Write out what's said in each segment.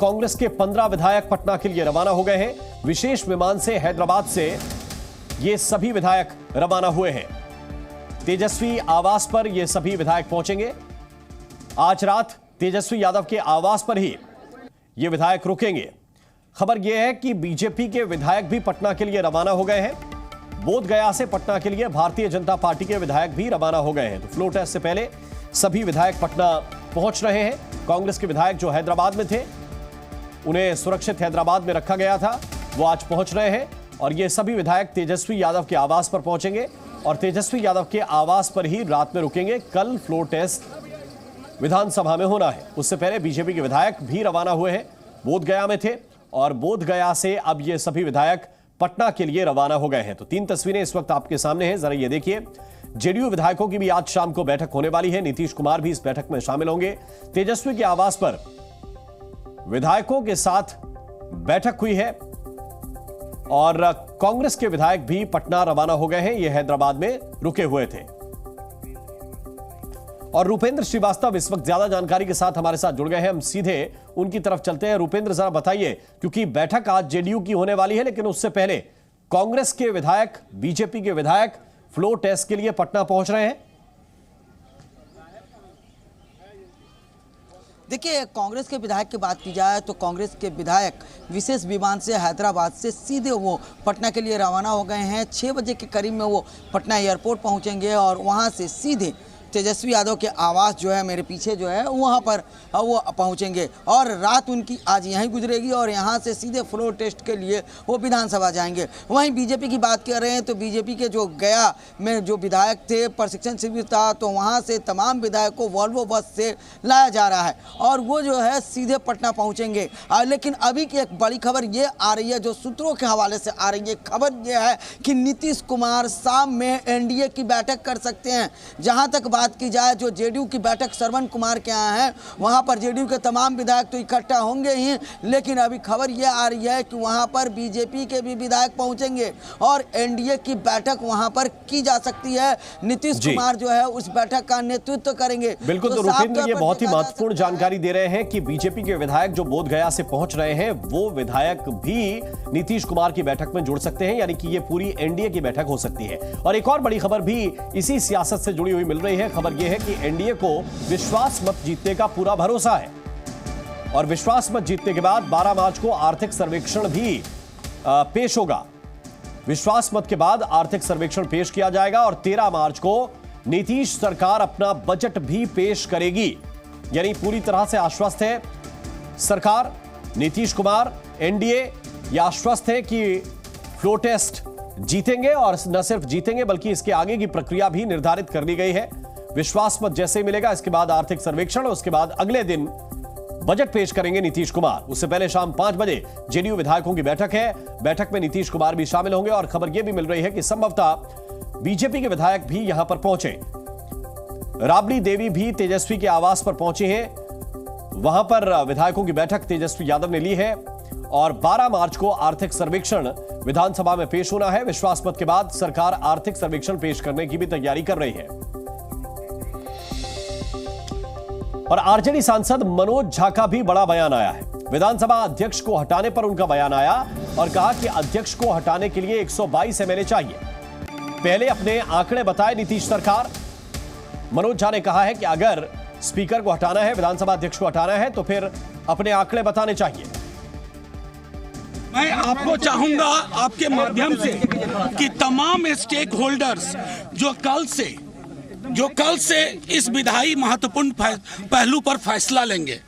कांग्रेस के 15 विधायक पटना के लिए रवाना हो गए हैं। विशेष विमान से हैदराबाद से ये सभी विधायक रवाना हुए हैं। तेजस्वी आवास पर ये सभी विधायक पहुंचेंगे। आज रात तेजस्वी यादव के आवास पर ही ये विधायक रुकेंगे। खबर यह है कि बीजेपी के विधायक भी पटना के लिए रवाना हो गए हैं। बोध गया से पटना के लिए भारतीय जनता पार्टी के विधायक भी रवाना हो गए हैं। तो फ्लोर टेस्ट से पहले सभी विधायक पटना पहुंच रहे हैं। कांग्रेस के विधायक जो हैदराबाद में थे, उन्हें सुरक्षित हैदराबाद में रखा गया था, वो आज पहुंच रहे हैं। और ये सभी विधायक तेजस्वी यादव के आवास पर पहुंचेंगे और तेजस्वी यादव के आवास पर ही रात में रुकेंगे। कल फ्लोर टेस्ट विधानसभा में होना है। उससे पहले बीजेपी के विधायक भी रवाना हुए हैं। बोध गया में थे और बोध गया से अब ये सभी विधायक पटना के लिए रवाना हो गए हैं। तो 3 तस्वीरें इस वक्त आपके सामने हैं, जरा ये देखिए। जेडीयू विधायकों की भी आज शाम को बैठक होने वाली है। नीतीश कुमार भी इस बैठक में शामिल होंगे। तेजस्वी के आवास पर विधायकों के साथ बैठक हुई है और कांग्रेस के विधायक भी पटना रवाना हो गए हैं। ये हैदराबाद में रुके हुए थे। और रूपेंद्र श्रीवास्तव इस वक्त ज्यादा जानकारी के साथ हमारे साथ जुड़ गए हैं। हम सीधे उनकी तरफ चलते हैं। रूपेंद्र, जरा बताइए, क्योंकि बैठक आज जेडीयू की होने वाली है, लेकिन उससे पहले कांग्रेस के विधायक, बीजेपी के विधायक फ्लोर टेस्ट के लिए पटना पहुंच रहे हैं। देखिए, कांग्रेस के विधायक की बात की जाए तो कांग्रेस के विधायक विशेष विमान से हैदराबाद से सीधे वो पटना के लिए रवाना हो गए हैं। 6 बजे के करीब में वो पटना एयरपोर्ट पहुंचेंगे और वहां से सीधे तेजस्वी यादव के आवास जो है मेरे पीछे जो है वहाँ पर वो पहुँचेंगे और रात उनकी आज यहीं गुजरेगी और यहाँ से सीधे फ्लोर टेस्ट के लिए वो विधानसभा जाएंगे। वहीं बीजेपी की बात कर रहे हैं तो बीजेपी के जो गया में जो विधायक थे, प्रशिक्षण शिविर था, तो वहाँ से तमाम विधायक को वॉल्वो बस से लाया जा रहा है और वो जो है सीधे पटना पहुँचेंगे। लेकिन अभी की एक बड़ी खबर ये आ रही है, जो सूत्रों के हवाले से आ रही है, खबर ये है कि नीतीश कुमार शाम में एनडीए की बैठक कर सकते हैं। जहाँ तक बात की जाए, जो जेडीयू की बैठक श्रवण कुमार के यहाँ है, वहां पर जेडीयू के तमाम विधायक तो इकट्ठा होंगे ही, लेकिन अभी खबर यह आ रही है कि वहां पर बीजेपी के भी विधायक पहुंचेंगे और एनडीए की बैठक वहां पर की जा सकती है। नीतीश कुमार जो है उस बैठक का नेतृत्व करेंगे। बिल्कुल, तो रूपेंद्र ये बहुत ही महत्वपूर्ण जानकारी दे रहे हैं कि बीजेपी के विधायक जो बोध गया से पहुंच रहे हैं, वो विधायक भी नीतीश कुमार की बैठक में जुड़ सकते हैं, यानी कि ये पूरी एनडीए की बैठक हो सकती है। और एक और बड़ी खबर भी इसी सियासत से जुड़ी हुई मिल रही है। खबर यह है कि एनडीए को विश्वास मत जीतने का पूरा भरोसा है और विश्वास मत जीतने के बाद 12 मार्च को आर्थिक सर्वेक्षण भी पेश होगा। विश्वास मत के बाद आर्थिक सर्वेक्षण पेश किया जाएगा और 13 मार्च को नीतीश सरकार अपना बजट भी पेश करेगी। यानी पूरी तरह से आश्वस्त है सरकार, नीतीश कुमार, एनडीए ये आश्वस्त है कि फ्लोर टेस्ट जीतेंगे और न सिर्फ जीतेंगे बल्कि इसके आगे की प्रक्रिया भी निर्धारित कर ली गई है। विश्वास मत जैसे ही मिलेगा, इसके बाद आर्थिक सर्वेक्षण और उसके बाद अगले दिन बजट पेश करेंगे नीतीश कुमार। उससे पहले शाम 5 बजे जेडीयू विधायकों की बैठक है। बैठक में नीतीश कुमार भी शामिल होंगे और खबर यह भी मिल रही है कि संभवतः बीजेपी के विधायक भी यहां पर पहुंचे। राबड़ी देवी भी तेजस्वी के आवास पर पहुंची हैं। वहां पर विधायकों की बैठक तेजस्वी यादव ने ली है और 12 मार्च को आर्थिक सर्वेक्षण विधानसभा में पेश होना है। विश्वास मत के बाद सरकार आर्थिक सर्वेक्षण पेश करने की भी तैयारी कर रही है। और आरजेडी सांसद मनोज झा का भी बड़ा बयान आया है। विधानसभा अध्यक्ष को हटाने पर उनका बयान आया और कहा कि अध्यक्ष को हटाने के लिए 122 एमएलए चाहिए। पहले अपने आंकड़े बताए नीतीश सरकार। मनोज झा ने कहा है कि अगर स्पीकर को हटाना है, विधानसभा अध्यक्ष को हटाना है, तो फिर अपने आंकड़े बताने चाहिए। मैं आपको चाहूंगा आपके माध्यम से कि तमाम स्टेक होल्डर्स जो कल से इस विधायी महत्वपूर्ण पहलू पर फैसला लेंगे,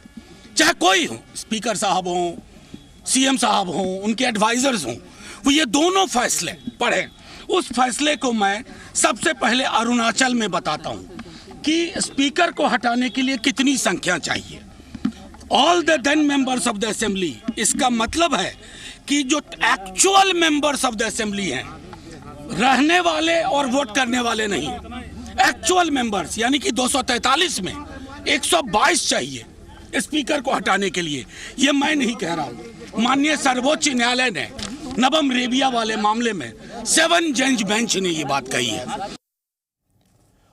चाहे कोई हो, स्पीकर साहब हों, सीएम साहब हों, उनके एडवाइजर्स हों, वो ये दोनों फैसले पढ़ें। उस फैसले को मैं सबसे पहले अरुणाचल में बताता हूं कि स्पीकर को हटाने के लिए कितनी संख्या चाहिए। All the 10 members of the assembly, इसका मतलब है कि जो actual members of the assembly हैं, रहने वाले और वोट करने वाले नहीं, एक्चुअल मेंबर्स, यानी कि 243 में 122 चाहिए स्पीकर को हटाने के लिए। ये मैं नहीं कह रहा हूं, माननीय सर्वोच्च न्यायालय ने नवम रेबिया वाले मामले में 7 जज बेंच ने ये बात कही है।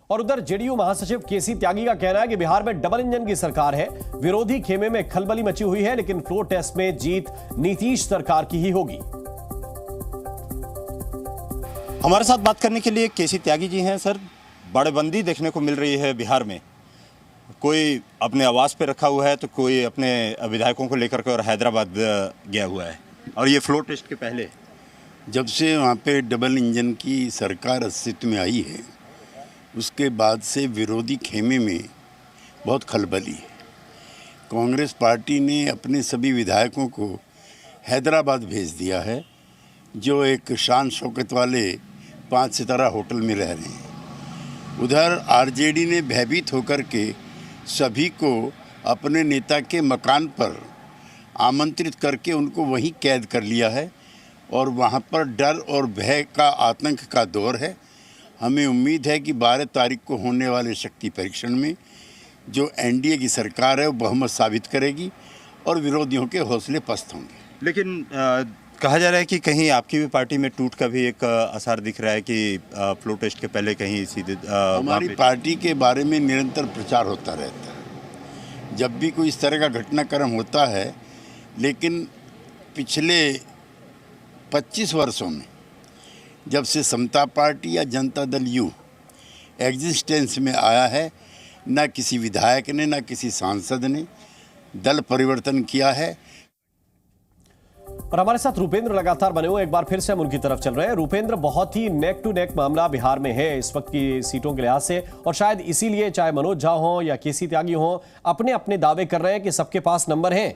और उधर जेडीयू महासचिव केसी त्यागी का कहना है कि बिहार में डबल इंजन की सरकार है, विरोधी खेमे में खलबली मची हुई है, लेकिन फ्लोर टेस्ट में जीत नीतीश सरकार की ही होगी। हमारे साथ बात करने के लिए केसी त्यागी जी हैं। सर, बड़ेबंदी देखने को मिल रही है बिहार में, कोई अपने आवास पे रखा हुआ है तो कोई अपने विधायकों को लेकर के और हैदराबाद गया हुआ है, और ये फ्लोर टेस्ट के पहले। जब से वहाँ पे डबल इंजन की सरकार अस्तित्व में आई है, उसके बाद से विरोधी खेमे में बहुत खलबली है। कांग्रेस पार्टी ने अपने सभी विधायकों को हैदराबाद भेज दिया है, जो एक शान शौकत वाले 5 सितारा होटल में रह रहे हैं। उधर आरजेडी ने भयभीत होकर के सभी को अपने नेता के मकान पर आमंत्रित करके उनको वहीं कैद कर लिया है, और वहाँ पर डर और भय का आतंक का दौर है। हमें उम्मीद है कि 12 तारीख को होने वाले शक्ति परीक्षण में जो एनडीए की सरकार है वो बहुमत साबित करेगी और विरोधियों के हौसले पस्त होंगे। लेकिन कहा जा रहा है कि कहीं आपकी भी पार्टी में टूट का भी एक असर दिख रहा है कि फ्लोर टेस्ट के पहले कहीं सीधे हमारी पार्टी के बारे में निरंतर प्रचार होता रहता है जब भी कोई इस तरह का घटनाक्रम होता है, लेकिन पिछले 25 वर्षों में जब से समता पार्टी या जनता दल यू एग्जिस्टेंस में आया है, ना किसी विधायक ने ना किसी सांसद ने दल परिवर्तन किया है। और हमारे साथ रूपेंद्र लगातार बने हुए, एक बार फिर से हम उनकी तरफ चल रहे हैं। रूपेंद्र, बहुत ही नेक टू नेक मामला बिहार में है इस वक्त की सीटों के लिहाज से, और शायद इसीलिए चाहे मनोज झा हो या केसी त्यागी हो, अपने अपने दावे कर रहे हैं कि सबके पास नंबर हैं।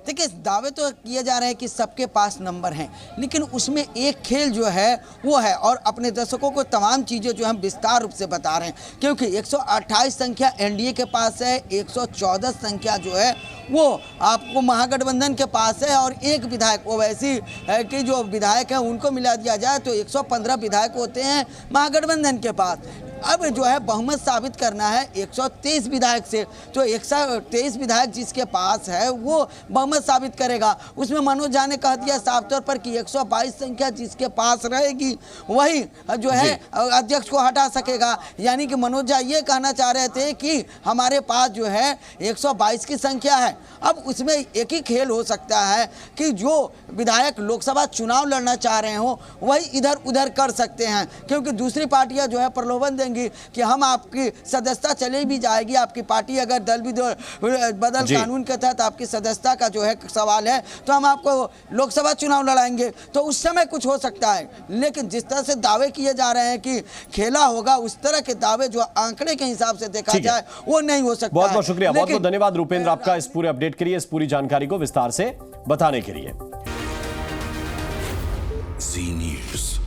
देखिए, दावे तो किए जा रहे हैं कि सबके पास नंबर हैं, लेकिन उसमें एक खेल जो है वो है, और अपने दर्शकों को तमाम चीज़ें जो हम विस्तार रूप से बता रहे हैं, क्योंकि 128 संख्या एनडीए के पास है, 114 संख्या जो है वो आपको महागठबंधन के पास है, और एक विधायक वो वैसी है कि जो विधायक हैं उनको मिला दिया जाए तो 115 विधायक होते हैं महागठबंधन के पास। अब जो है बहुमत साबित करना है 123 विधायक से, तो 123 विधायक जिसके पास है वो बहुमत साबित करेगा। उसमें मनोज झा ने कह दिया साफ तौर पर कि 122 संख्या जिसके पास रहेगी वही जो है अध्यक्ष को हटा सकेगा। यानी कि मनोज झा ये कहना चाह रहे थे कि हमारे पास जो है 122 की संख्या है। अब उसमें एक ही खेल हो सकता है कि जो विधायक लोकसभा चुनाव लड़ना चाह रहे हो वही इधर उधर कर सकते हैं, क्योंकि दूसरी पार्टियां जो है प्रलोभन देंगी कि हम आपकी सदस्यता चले भी जाएगी, आपकी पार्टी अगर दल भी बदल कानून के तहत आपकी सदस्यता का जो है सवाल है तो हम आपको लोकसभा चुनाव लड़ाएंगे, तो उस समय कुछ हो सकता है। लेकिन जिस तरह से दावे किए जा रहे हैं कि खेला होगा, उस तरह के दावे जो आंकड़े के हिसाब से देखा जाए वो नहीं हो सकता। बहुत बहुत शुक्रिया, बहुत बहुत धन्यवाद रूपेंद्र आपका इस पूरे अपडेट के लिए, इस पूरी जानकारी को विस्तार से बताने के लिए। जी न्यूज़।